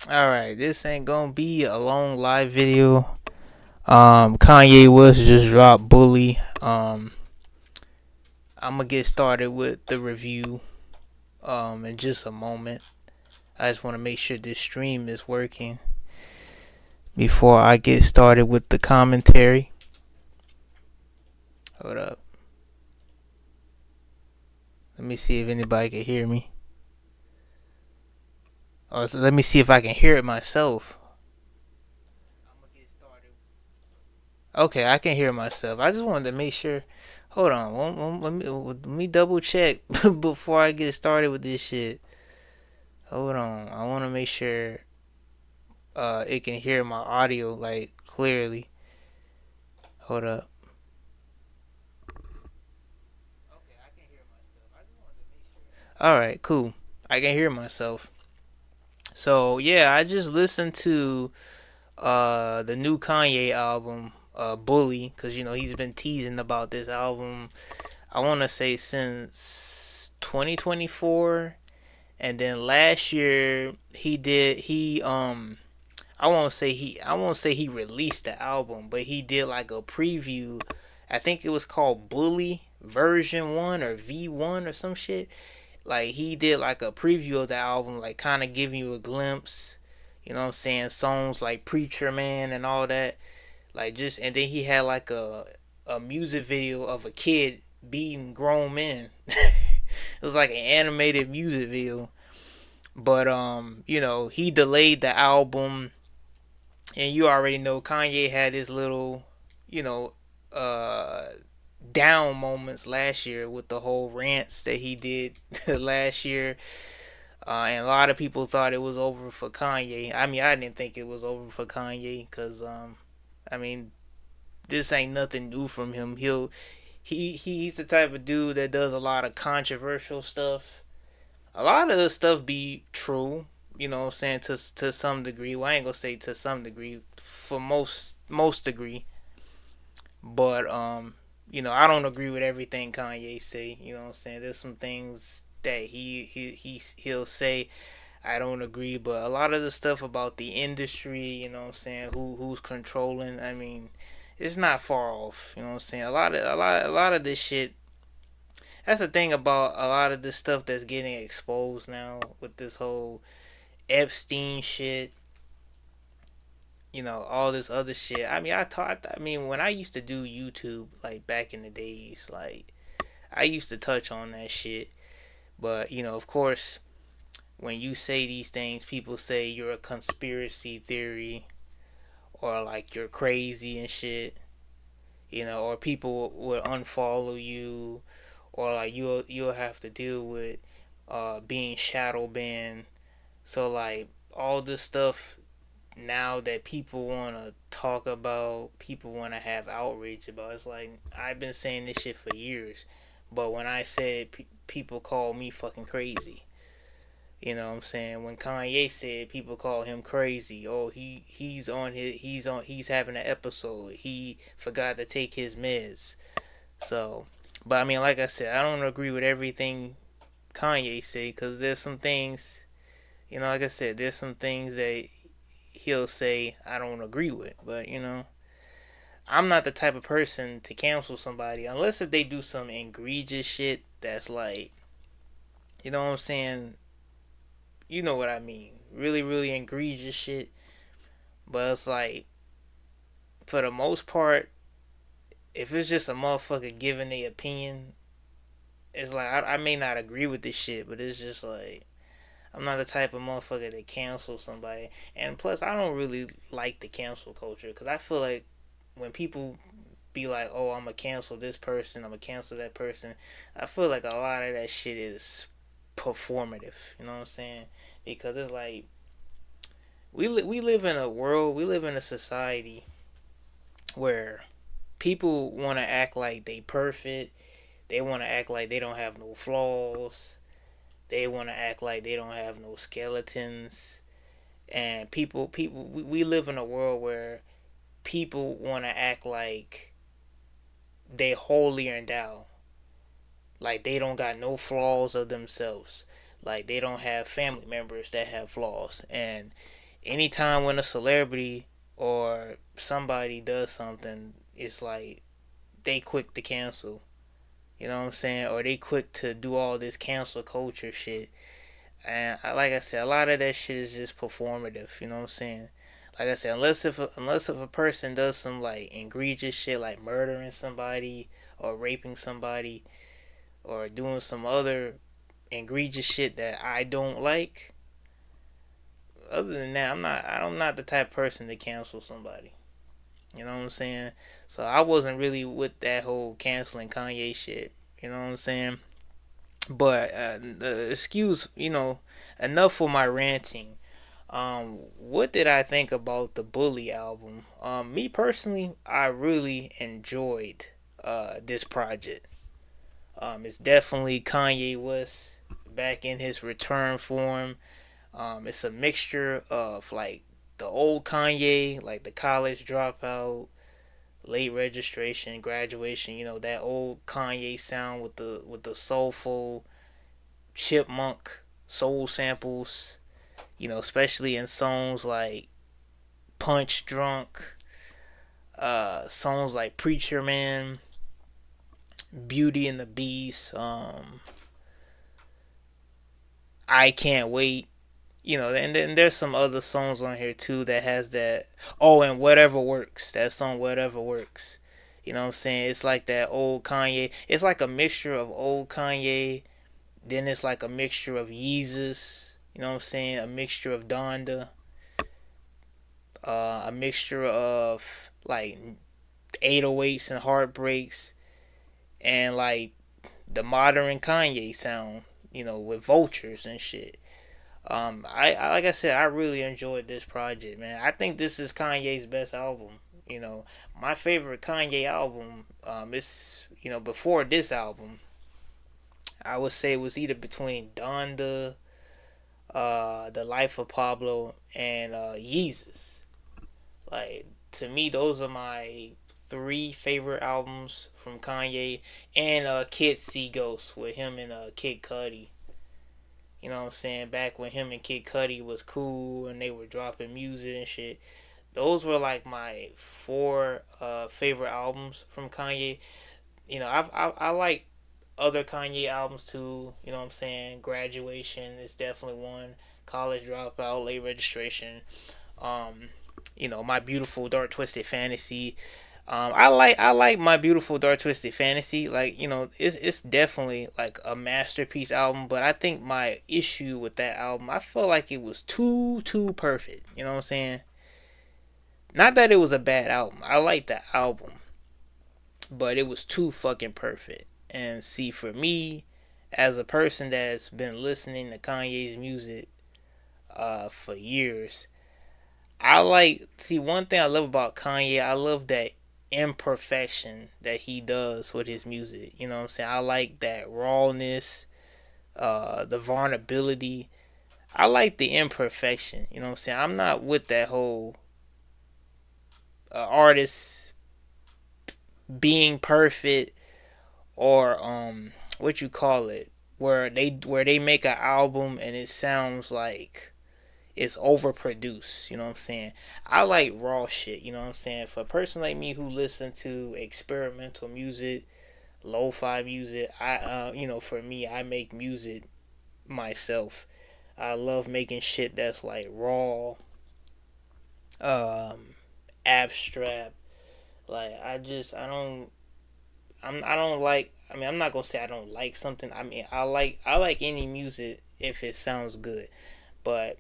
Alright, this ain't gonna be a long live video. Kanye West just dropped Bully. I'm gonna get started with the review in just a moment. I just want to make sure this stream is working before I get started with the commentary. Hold up. Let me see if anybody can hear me. Or let me see if I can hear it myself. Okay, I can hear myself. I just wanted to make sure. Hold on. Let me double check before I get started with this shit. Hold on. I want to make sure it can hear my audio like clearly. Hold up. All right, cool. I can hear myself. So yeah, I just listened to the new Kanye album, Bully, because he's been teasing about this album. I want to say since 2024, and then last year I won't say he released the album, but he did like a preview. I think it was called Bully version 1 or V1 or some shit. Like he did like a preview of the album, like kind of giving you a glimpse. You know what I'm saying? Songs like Preacher Man and all that. Like just and then he had like a music video of a kid beating grown men. It was like an animated music video. But he delayed the album, and you already know Kanye had his little, you know, uh down moments last year with the whole rants that he did last year. And a lot of people thought it was over for Kanye. I mean, I didn't think it was over for Kanye because, I mean, this ain't nothing new from him. He's the type of dude that does a lot of controversial stuff. A lot of the stuff be true, you know what I'm saying, to some degree. Well, I ain't gonna say to some degree, for most degree. But I don't agree with everything Kanye say, you know what I'm saying? There's some things that he'll say I don't agree, but a lot of the stuff about the industry, you know what I'm saying, who's controlling, I mean, it's not far off, you know what I'm saying? A lot of this shit. That's the thing about a lot of this stuff that's getting exposed now with this whole Epstein shit, all this other shit. I mean, when I used to do YouTube like back in the days, like I used to touch on that shit, but of course, when you say these things, people say you're a conspiracy theory or like you're crazy and shit, or people will unfollow you, or like you'll have to deal with being shadow banned. So like all this stuff now that people want to talk about, people want to have outrage about. It's like I've been saying this shit for years, but when I said people call me fucking crazy. You know what I'm saying? When Kanye said people call him crazy, oh he's having an episode. He forgot to take his meds. So, but I mean, like I said, I don't agree with everything Kanye say because there's some things, like I said, there's some things that he'll say I don't agree with. But I'm not the type of person to cancel somebody unless if they do some egregious shit that's like, you know what I'm saying? You know what I mean? Really, really egregious shit. But it's like, for the most part, if it's just a motherfucker giving their opinion, it's like I may not agree with this shit, but it's just like I'm not the type of motherfucker that cancel somebody. And plus, I don't really like the cancel culture because I feel like when people be like, "Oh, I'm gonna cancel this person, I'm gonna cancel that person," I feel like a lot of that shit is performative. You know what I'm saying? Because it's like we live in a world, we live in a society where people want to act like they perfect. They want to act like they don't have no flaws. They want to act like they don't have no skeletons. And we live in a world where people want to act like they holier and thou, like they don't got no flaws of themselves, like they don't have family members that have flaws, and anytime when a celebrity or somebody does something, it's like they quick to cancel. You know what I'm saying? Or they quick to do all this cancel culture shit. And like I said, a lot of that shit is just performative. You know what I'm saying? Like I said, unless if a person does some like egregious shit like murdering somebody or raping somebody or doing some other egregious shit that I don't like. Other than that, I'm not the type of person to cancel somebody. You know what I'm saying? So I wasn't really with that whole canceling Kanye shit. You know what I'm saying? But excuse, enough for my ranting. What did I think about the Bully album? Me personally, I really enjoyed this project. It's definitely Kanye West back in his return form. It's a mixture of like the old Kanye, like the college dropout, late registration, graduation. That old Kanye sound with the soulful chipmunk soul samples. Especially in songs like Punch Drunk, songs like Preacher Man, Beauty and the Beast, I Can't Wait. And then there's some other songs on here too that has that. Oh, and Whatever Works. That song Whatever Works. You know what I'm saying? It's like that old Kanye. It's like a mixture of old Kanye. Then it's like a mixture of Yeezus. You know what I'm saying? A mixture of Donda. A mixture of like 808s and heartbreaks. And like the modern Kanye sound. With vultures and shit. I like I said, I really enjoyed this project, man. I think this is Kanye's best album. My favorite Kanye album, is before this album, I would say it was either between Donda, The Life of Pablo, and Yeezus. Like to me, those are my three favorite albums from Kanye, and Kid See Ghost with him and Kid Cudi. You know what I'm saying? Back when him and Kid Cudi was cool and they were dropping music and shit. Those were like my four favorite albums from Kanye. I like other Kanye albums too. You know what I'm saying? Graduation is definitely one. College Dropout, Late Registration. Um, My Beautiful Dark Twisted Fantasy. I like My Beautiful Dark Twisted Fantasy. Like it's definitely like a masterpiece album. But I think my issue with that album, I felt like it was too perfect. You know what I'm saying? Not that it was a bad album. I like the album, but it was too fucking perfect. And see, for me, as a person that's been listening to Kanye's music for years, I like see one thing I love about Kanye. I love that imperfection that he does with his music. You know what I'm saying? I like that rawness, the vulnerability. I like the imperfection. You know what I'm saying? I'm not with that whole artist being perfect or what you call it, where they make an album and it sounds like it's overproduced. You know what I'm saying? I like raw shit. You know what I'm saying? For a person like me who listen to experimental music, lo-fi music, for me, I make music myself. I love making shit that's like raw, um, abstract. Like I don't like. I mean, I'm not gonna say I don't like something. I mean, I like any music if it sounds good, but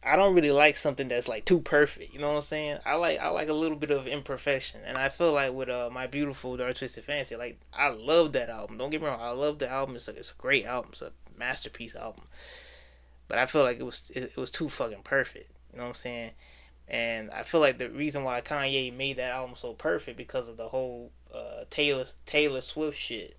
I don't really like something that's like too perfect. You know what I'm saying? I like a little bit of imperfection, and I feel like with My Beautiful Dark Twisted Fantasy, like I love that album. Don't get me wrong, I love the album. It's a great album. It's a masterpiece album. But I feel like it was too fucking perfect. You know what I'm saying? And I feel like the reason why Kanye made that album so perfect because of the whole Taylor Swift shit.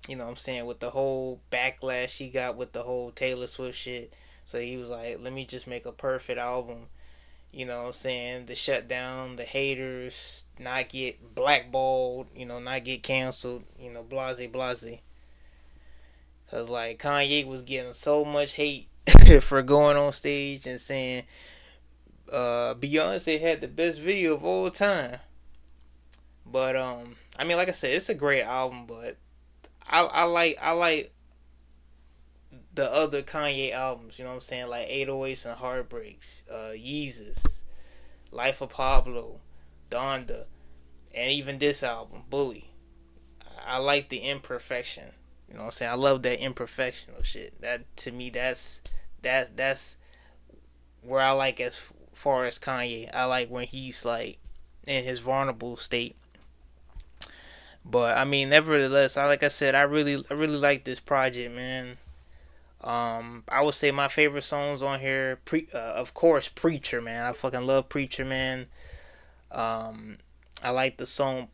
You know what I'm saying? With the whole backlash he got with the whole Taylor Swift shit. So he was like, let me just make a perfect album. You know what I'm saying? To shut down the haters, not get blackballed, not get canceled, blase blase. Cause like Kanye was getting so much hate for going on stage and saying Beyonce had the best video of all time. But I mean, like I said, it's a great album. But I like the other Kanye albums. You know what I'm saying? Like 808s and Heartbreaks, Yeezus, Life of Pablo, Donda, and even this album, Bully. I like the imperfection. You know what I'm saying? I love that imperfectional shit. That to me, that's where I like as far as Kanye. I like when he's like in his vulnerable state. But I mean, nevertheless, like I said, I really like this project, man. I would say my favorite songs on here, of course, Preacher, man. I fucking love Preacher, man. Um, I like the song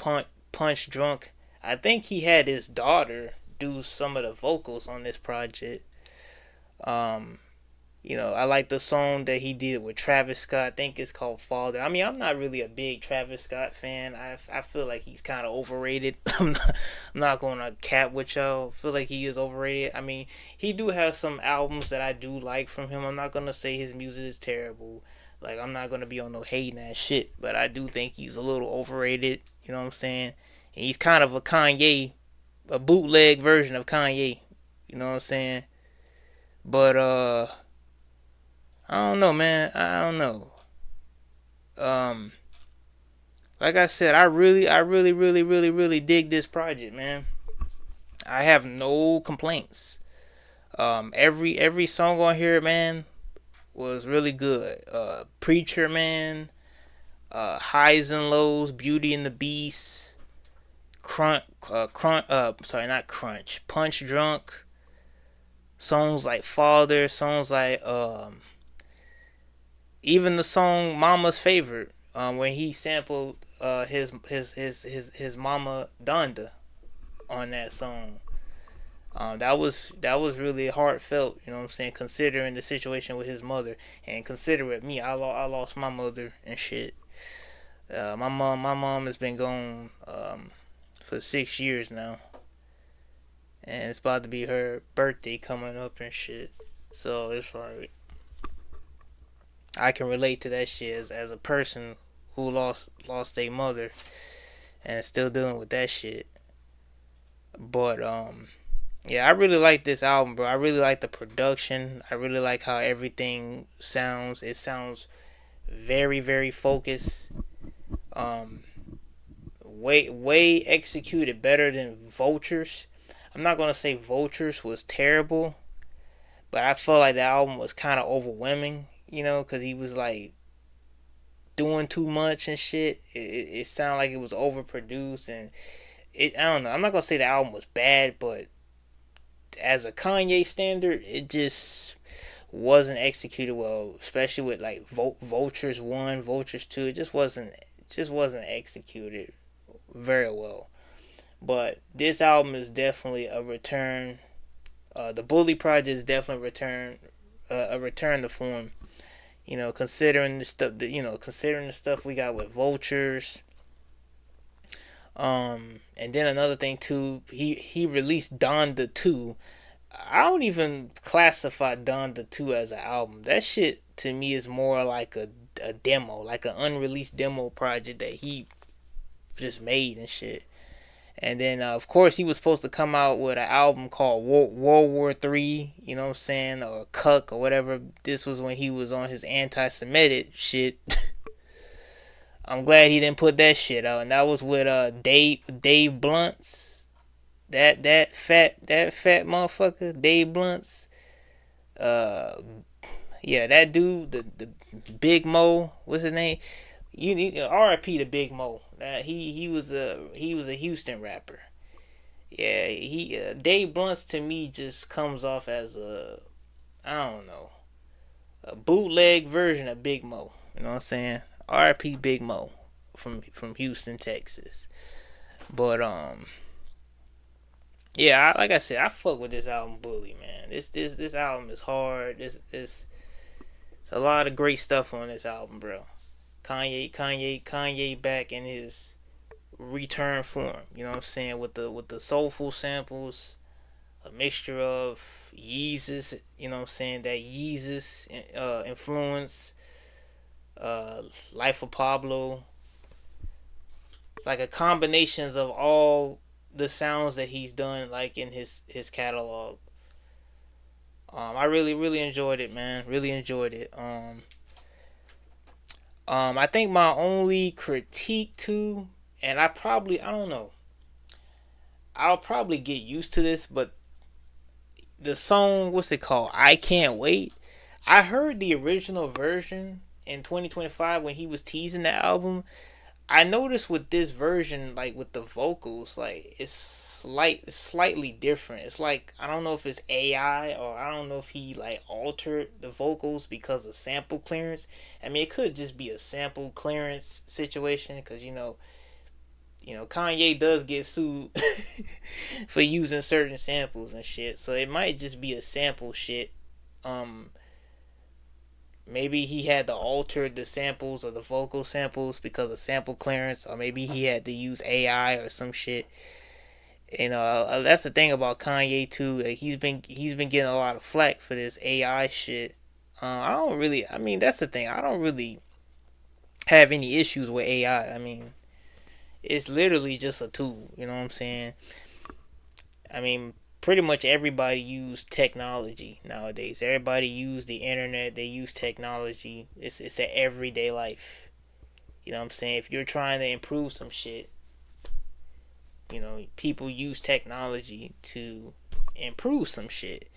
Punch Drunk. I think he had his daughter do some of the vocals on this project. Um, I like the song that he did with Travis Scott. I think it's called Father. I mean, I'm not really a big Travis Scott fan. I feel like he's kind of overrated. I'm not going to cap with y'all. I feel like he is overrated. I mean, he do have some albums that I do like from him. I'm not going to say his music is terrible. Like, I'm not going to be on no hating that shit. But I do think he's a little overrated. You know what I'm saying? And he's kind of a bootleg version of Kanye. You know what I'm saying? But, I don't know, man. I don't know. Um, like I said, I really dig this project, man. I have no complaints. Every song on here, man, was really good. Preacher, man. Highs and Lows, Beauty and the Beast, sorry, not Crunch, Punch Drunk. Songs like Father, songs like even the song Mama's Favorite, when he sampled his mama Donda on that song. That was really heartfelt, you know what I'm saying, considering the situation with his mother, and considering me, I lost my mother and shit. My mom has been gone for 6 years now, and it's about to be her birthday coming up and shit. So it's like I can relate to that shit as a person who lost their mother and still dealing with that shit. But yeah, I really like this album, bro. I really like the production. I really like how everything sounds. It sounds very very focused. Um, way executed better than Vultures. I'm not gonna say Vultures was terrible, but I felt like the album was kind of overwhelming. Because he was like doing too much and shit. It sounded like it was overproduced, and I don't know. I'm not gonna say the album was bad, but as a Kanye standard, it just wasn't executed well. Especially with like Vultures 1, Vultures 2. It just wasn't executed very well. But this album is definitely a return. The Bully Project is definitely a return to form. Considering the stuff we got with Vultures. And then another thing too, he released Donda 2. I don't even classify Donda 2 as an album. That shit to me is more like a demo, like an unreleased demo project that he just made and shit. And then of course he was supposed to come out with an album called World War Three. You know what I'm saying, or Cuck or whatever. This was when he was on his anti-Semitic shit. I'm glad he didn't put that shit out, and that was with Dave Blunts. That fat motherfucker, Dave Blunts. Uh, yeah, that dude, the Big Mo, what's his name? R.I.P. to Big Mo. He was a Houston rapper. Yeah, Dave Blunts to me just comes off as I don't know, a bootleg version of Big Mo. You know what I'm saying? R.I.P. Big Mo from Houston, Texas. But yeah, like I said, I fuck with this album, Bully, man. This album is hard. It's a lot of great stuff on this album, bro. Kanye back in his return form. You know what I'm saying, with the soulful samples. a mixture of Yeezus, you know what I'm saying, that Yeezus influence, uh, Life of Pablo. It's like a combinations of all the sounds that he's done, like in his catalog. I really enjoyed it, man. Really enjoyed it. I think my only critique too, and I don't know. I'll probably get used to this, but the song, what's it called? I Can't Wait. I heard the original version in 2025 when he was teasing the album. I noticed with this version, like with the vocals, like it's slightly different. It's like I don't know if it's AI or I don't know if he like altered the vocals because of sample clearance. I mean, it could just be a sample clearance situation because Kanye does get sued for using certain samples and shit. So it might just be a sample shit. Um, Maybe he had to alter the samples or the vocal samples because of sample clearance, or maybe he had to use AI or some shit. That's the thing about Kanye too. Like, he's been getting a lot of flack for this AI shit. I don't really. I mean, that's the thing. I don't really have any issues with AI. I mean, it's literally just a tool. You know what I'm saying? I mean, pretty much everybody use technology nowadays. Everybody use the internet. They use technology. It's a everyday life. You know what I'm saying? If you're trying to improve some shit, people use technology to improve some shit.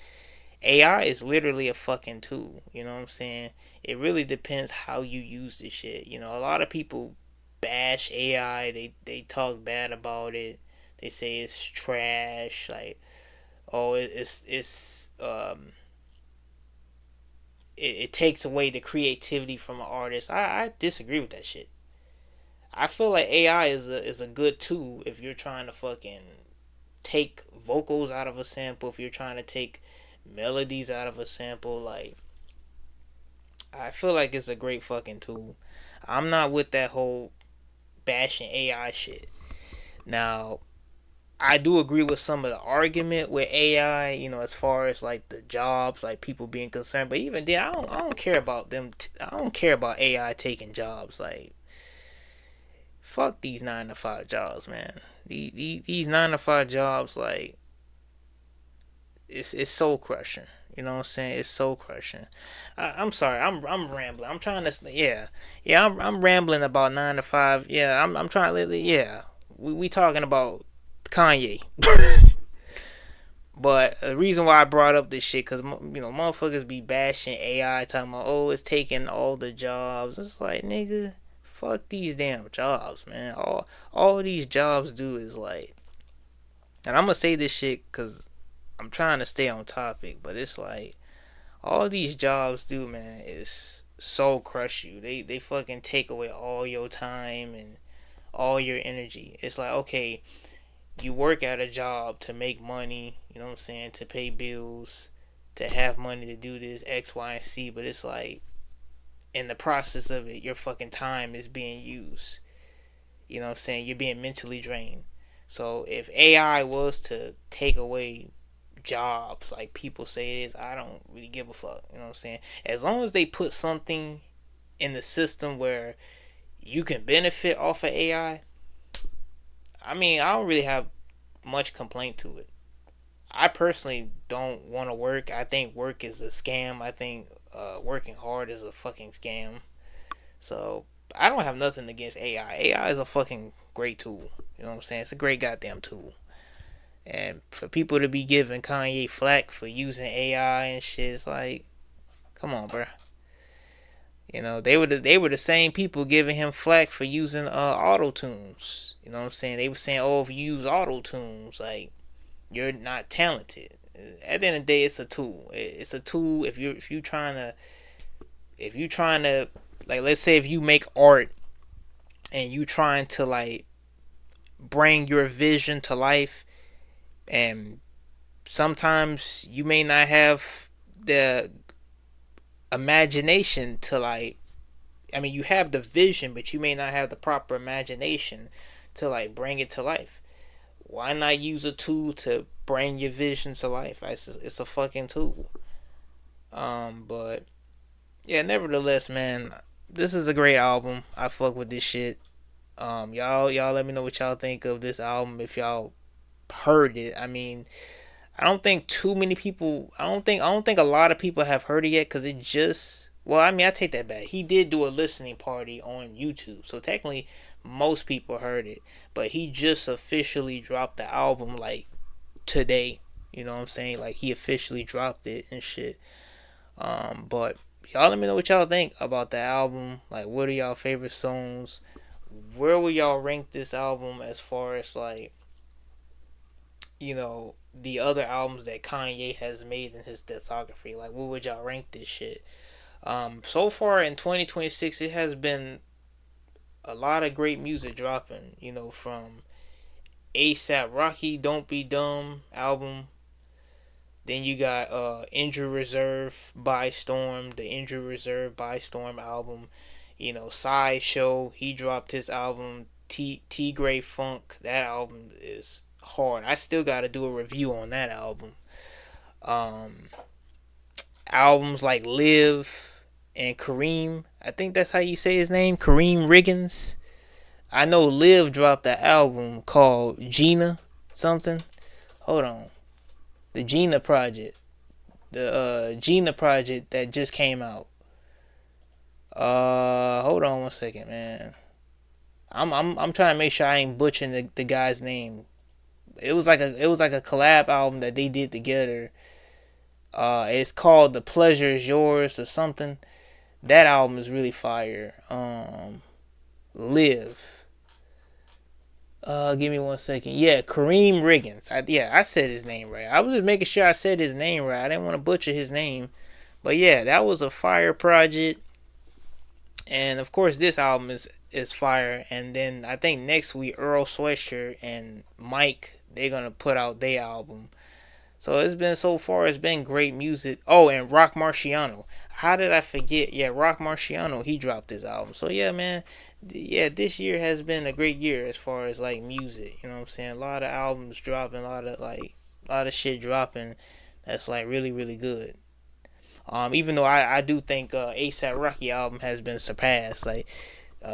AI is literally a fucking tool. You know what I'm saying? It really depends how you use this shit. A lot of people bash AI. They talk bad about it. They say it's trash. Like, oh, it takes away the creativity from an artist. I disagree with that shit. I feel like AI is a good tool if you're trying to fucking take vocals out of a sample, if you're trying to take melodies out of a sample. Like, I feel like it's a great fucking tool. I'm not with that whole bashing AI shit. Now, I do agree with some of the argument with AI, as far as like the jobs, like people being concerned. But even then, I don't care about them. I don't care about AI taking jobs. Like, fuck these 9 to 5 jobs, man. These 9 to 5 jobs, like, it's soul crushing. You know what I'm saying? It's soul crushing. I'm sorry. I'm rambling. I'm trying to, yeah. I'm rambling about 9 to 5. Yeah, I'm trying to, yeah. We talking about Kanye. But the reason why I brought up this shit, because, motherfuckers be bashing AI, talking about, oh, it's taking all the jobs. It's like, nigga, fuck these damn jobs, man. All these jobs do is, like, and I'm going to say this shit because I'm trying to stay on topic, but it's like, all these jobs do, man, is soul crush you. They fucking take away all your time and all your energy. It's like, okay, you work at a job to make money, you know what I'm saying, to pay bills, to have money to do this X, Y, and Z, but it's like in the process of it, your fucking time is being used. You know what I'm saying? You're being mentally drained. So if AI was to take away jobs like people say it is, I don't really give a fuck. You know what I'm saying? As long as they put something in the system where you can benefit off of AI, I mean, I don't really have much complaint to it. I personally don't want to work. I think work is a scam. I think working hard is a fucking scam. So I don't have nothing against AI. AI is a fucking great tool. You know what I'm saying? It's a great goddamn tool. And for people to be giving Kanye flack for using AI and shit, it's like, come on, bro. They were the same people giving him flack for using auto tunes. You know what I'm saying? They were saying, oh, if you use auto tunes, like, you're not talented. At the end of the day, it's a tool. It's a tool. If you trying to like, let's say if you make art and you trying to like bring your vision to life, and sometimes you may not have the imagination to like, I mean, you have the vision, but you may not have the proper imagination to like bring it to life. Why not use a tool to bring your vision to life? It's a fucking tool. But yeah, nevertheless, man, this is a great album. I fuck with this shit. Y'all let me know what y'all think of this album if y'all heard it. I mean, I don't think too many people. I don't think a lot of people have heard it yet because it just. Well, I mean, I take that back. He did do a listening party on YouTube, so technically most people heard it. But he just officially dropped the album like today. You know what I'm saying? Like he officially dropped it and shit. But y'all let me know what y'all think about the album. Like, what are y'all favorite songs? Where will y'all rank this album as far as like the other albums that Kanye has made in his discography? Like, what would y'all rank this shit? So far in 2026, it has been a lot of great music dropping. From ASAP Rocky, Don't Be Dumb album. Then you got Injury Reserve by Storm, the Injury Reserve by Storm album. Sideshow, he dropped his album T Gray Funk. That album is hard. I still got to do a review on that album. Um, Albums like Live and Kareem. I think that's how you say his name, Kareem Riggins. I know Live dropped an album called Gina something. Hold on, the Gina Project. The Gina Project that just came out. Hold on one second, man. I'm trying to make sure I ain't butchering the guy's name. It was like a collab album that they did together. It's called The Pleasure Is Yours or something. That album is really fire. Live. Give me one second. Yeah, Kareem Riggins. I said his name right. I was just making sure I said his name right. I didn't want to butcher his name. But yeah, that was a fire project. And of course, this album is fire. And then I think next week Earl Sweatshirt and Mike, they're gonna put out their album. So it's been so far. It's been great music. Oh, and Rock Marciano. How did I forget? Yeah, Rock Marciano. He dropped his album. So yeah, man. Yeah, this year has been a great year as far as like music. You know what I'm saying? A lot of albums dropping. A lot of shit dropping. That's like really really good. Even though I do think ASAP Rocky album has been surpassed. Like,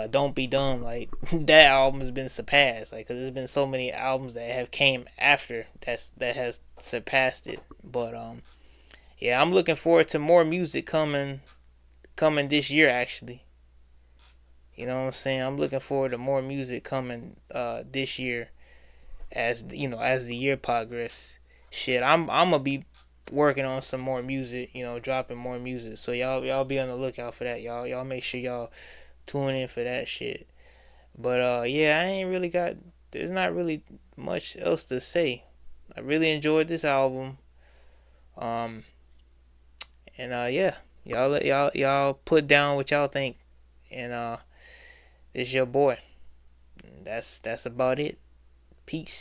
Don't Be Dumb. Like that album has been surpassed. Like, cause there's been so many albums that have came after that has surpassed it. But yeah, I'm looking forward to more music coming this year. Actually, you know what I'm saying. I'm looking forward to more music coming this year as the year progresses. Shit, I'm gonna be working on some more music, dropping more music. So y'all be on the lookout for that. Y'all make sure y'all tune in for that shit. But yeah, I ain't really got. There's not really much else to say. I really enjoyed this album. Um, and yeah, y'all put down what y'all think. And it's your boy. That's about it. Peace.